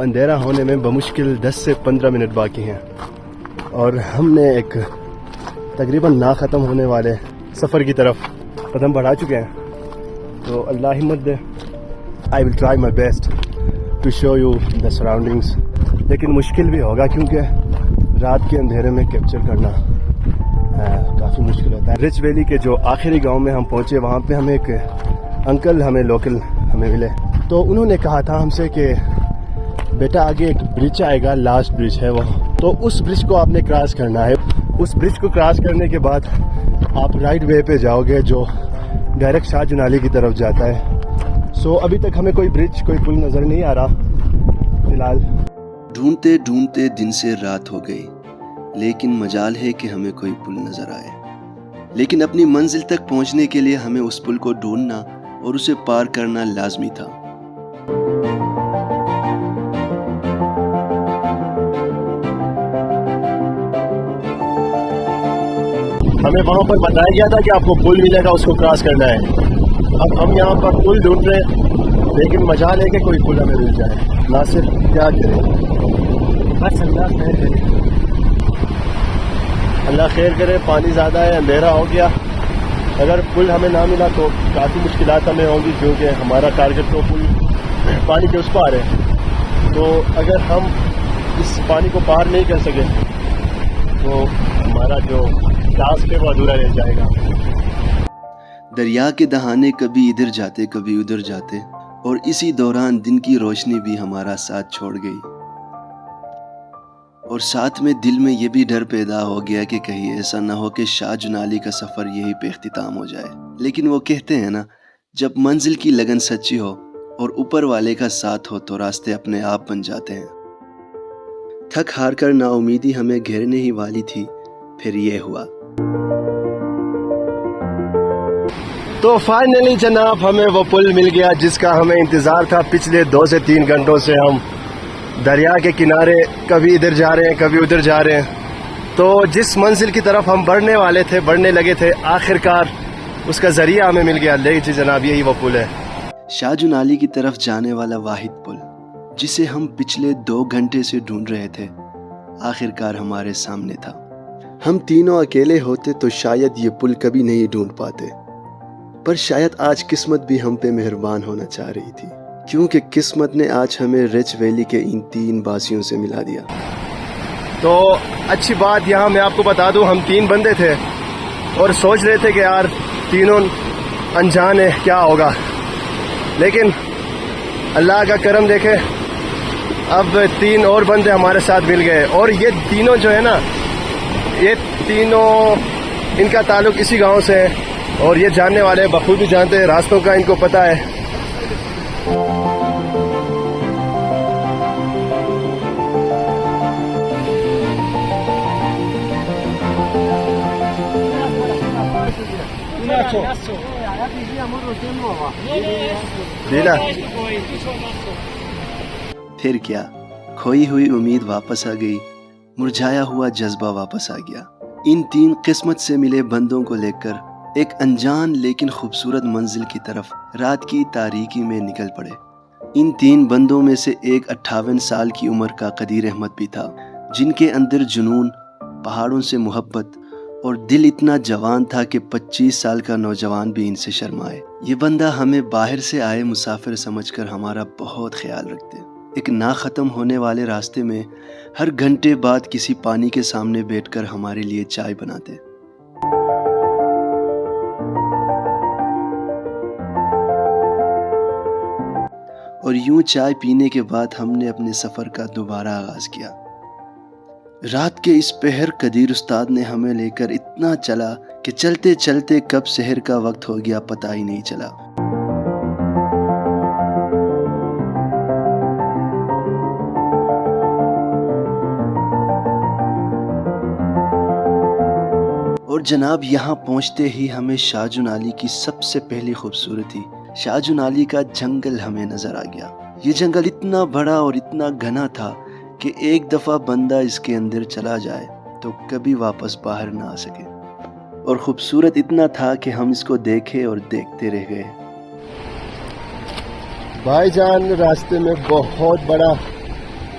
اندھیرا ہونے میں بمشکل 10 سے 15 منٹ باقی ہیں اور ہم نے ایک تقریباً نہ ختم ہونے والے سفر کی طرف قدم بڑھا چکے ہیں. تو اللہ ہمت دے. I will try my best to show you the surroundings. لیکن مشکل بھی ہوگا کیونکہ رات کے اندھیرے میں کیپچر کرنا کافی مشکل ہوتا ہے. رچ ویلی کے جو آخری گاؤں میں ہم پہنچے وہاں پہ ہمیں ایک انکل لوکل ملے. تو انہوں نے کہا تھا ہم سے کہ بیٹا آگے ایک برج آئے گا, لاسٹ برج ہے وہ, تو اس برج کو آپ نے کراس کرنا ہے. اس برج کو کراس کرنے کے بعد آپ رائٹ وے پہ جاؤ گے جو ڈائریکٹ شاہ جنالی کی طرف جاتا ہے. سو ابھی تک ہمیں کوئی برج کوئی پل نظر نہیں آ رہا فی الحال. ڈھونڈتے ڈھونڈتے دن سے رات ہو گئی, لیکن مجال ہے کہ ہمیں کوئی پل نظر آئے. لیکن اپنی منزل تک پہنچنے کے لیے ہمیں اس پل کو ڈھونڈنا اور اسے پار کرنا لازمی تھا. ہمیں وہاں پر بتایا گیا تھا کہ آپ کو پل ملے گا, اس کو کراس کرنا ہے. اب ہم یہاں پر پل ڈھونڈ رہے ہیں لیکن مجال ہے کہ کوئی پل ہمیں مل جائے. ناصر کیا کرے, بس اللہ خیر کرے, اللہ خیر کرے. پانی زیادہ ہے, اندھیرا ہو گیا. اگر پل ہمیں نہ ملا تو کافی مشکلات ہمیں ہوں گی کیونکہ ہمارا ٹارگٹ تو پل پانی کے اس پار ہے. تو اگر ہم اس پانی کو پار نہیں کر سکے تو ہمارا جو ٹاسک ہے وہ ادھورا رہ جائے گا. دریا کے دہانے کبھی ادھر جاتے کبھی ادھر جاتے, اور اسی دوران دن کی روشنی بھی ہمارا ساتھ چھوڑ گئی. اور ساتھ میں دل میں یہ بھی ڈر پیدا ہو گیا کہ کہیں ایسا نہ ہو کہ شاہ جنالی کا سفر یہی پہ اختتام ہو جائے. لیکن وہ کہتے ہیں نا, جب منزل کی لگن سچی ہو اور اوپر والے کا ساتھ ہو تو راستے اپنے آپ بن جاتے ہیں. تھک ہار کر نا امیدی ہمیں گھیرنے ہی والی تھی, پھر یہ ہوا. تو فائنلی جناب ہمیں وہ پل مل گیا جس کا ہمیں انتظار تھا. پچھلے 2 سے 3 گھنٹوں سے ہم دریا کے کنارے کبھی ادھر جا رہے ہیں کبھی ادھر جا رہے ہیں. تو جس منزل کی طرف ہم بڑھنے لگے تھے آخرکار اس کا ذریعہ ہمیں مل گیا. لے جی جناب, یہی وہ پل ہے, شاہ جنالی کی طرف جانے والا واحد پل جسے ہم پچھلے 2 گھنٹے سے ڈھونڈ رہے تھے, آخرکار ہمارے سامنے تھا. ہم تینوں اکیلے ہوتے تو شاید یہ پل کبھی نہیں ڈھونڈ پاتے, پر شاید آج قسمت بھی ہم پہ مہربان ہونا چاہ رہی تھی, کیونکہ قسمت نے آج ہمیں رچ ویلی کے ان 3 باسیوں سے ملا دیا. تو اچھی بات یہاں میں آپ کو بتا دوں, ہم 3 بندے تھے اور سوچ رہے تھے کہ یار تینوں انجان ہے کیا ہوگا, لیکن اللہ کا کرم دیکھے اب 3 اور بندے ہمارے ساتھ مل گئے. اور یہ تینوں جو ہے نا, یہ تینوں ان کا تعلق اسی گاؤں سے ہے اور یہ جاننے والے بخوبی جانتے ہیں, راستوں کا ان کو پتہ ہے. پھر کیا, کھوئی ہوئی امید واپس آ گئی, مرجھایا ہوا جذبہ واپس آ گیا. ان 3 قسمت سے ملے بندوں کو لے کر ایک انجان لیکن خوبصورت منزل کی طرف رات کی تاریکی میں نکل پڑے. ان 3 بندوں میں سے ایک 58 سال کی عمر کا قدیر احمد بھی تھا, جن کے اندر جنون, پہاڑوں سے محبت اور دل اتنا جوان تھا کہ 25 سال کا نوجوان بھی ان سے شرمائے. یہ بندہ ہمیں باہر سے آئے مسافر سمجھ کر ہمارا بہت خیال رکھتے. ایک نہ ختم ہونے والے راستے میں ہر گھنٹے بعد کسی پانی کے سامنے بیٹھ کر ہمارے لیے چائے بناتے. اور یوں چائے پینے کے بعد ہم نے اپنے سفر کا دوبارہ آغاز کیا. رات کے اس پہر قدیر استاد نے ہمیں لے کر اتنا چلا کہ چلتے چلتے کب سحر کا وقت ہو گیا پتہ ہی نہیں چلا. اور جناب یہاں پہنچتے ہی ہمیں شاہ جنالی کی سب سے پہلی خوبصورتی شاہ جنالی کا جنگل ہمیں نظر آ گیا. یہ جنگل اتنا بڑا اور اتنا گھنا تھا کہ ایک دفعہ بندہ اس کے اندر چلا جائے تو کبھی واپس باہر نہ آ سکے. اور خوبصورت اتنا تھا کہ ہم اس کو دیکھے اور دیکھتے رہ گئے. بھائی جان راستے میں بہت بڑا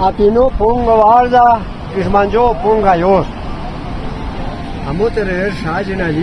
Atino punga warda ismanjo punga yos. Amotere Shahjun Ali.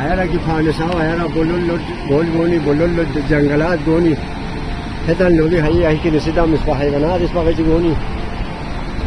Ayara ki fanesa ayara bolollo bolgoni bolollo jangalat goni. Hetan loli hai ai ki nisida misbah hayvanat isbah gaji goni.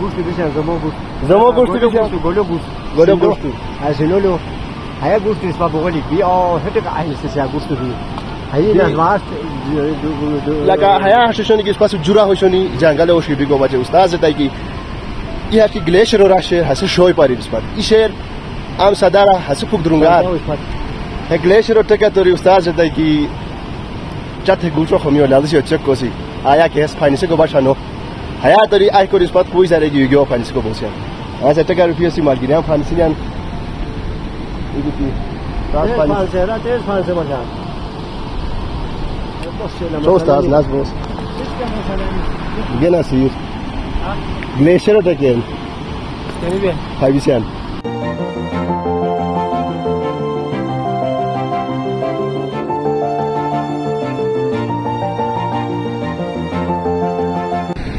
Gusto bisa zamo gusto bisa golo Golo gusto. Asinolo haya gusto ispa bogoli bi o hete ka ai se gusto bi hayi Bi. nas vast لکه حیا ششونی که اسپاس جورا هوشونی جنگل هوشی Bigo باچه استاد تای کی یه کی glacier رو راشه هست شوی پاری اسپات ایشر ام صدارا هست پوک درونگار he گلیشر رو تکه توری استاد تای کی چت گوشو خمیو لازم چک کوسی آیا که اس پانیسه کو باشانو حیا توری ای کوری اسپات کوی زره گیو پانیسه کو بوسیان از تکه رو پیسی مالگیریم پانیسیان ایگوتی راس پانیسه tez fanse bajan شو استاد ناس Bose Gene sıyır. Glacier da gel. Seni bir Hayvisen.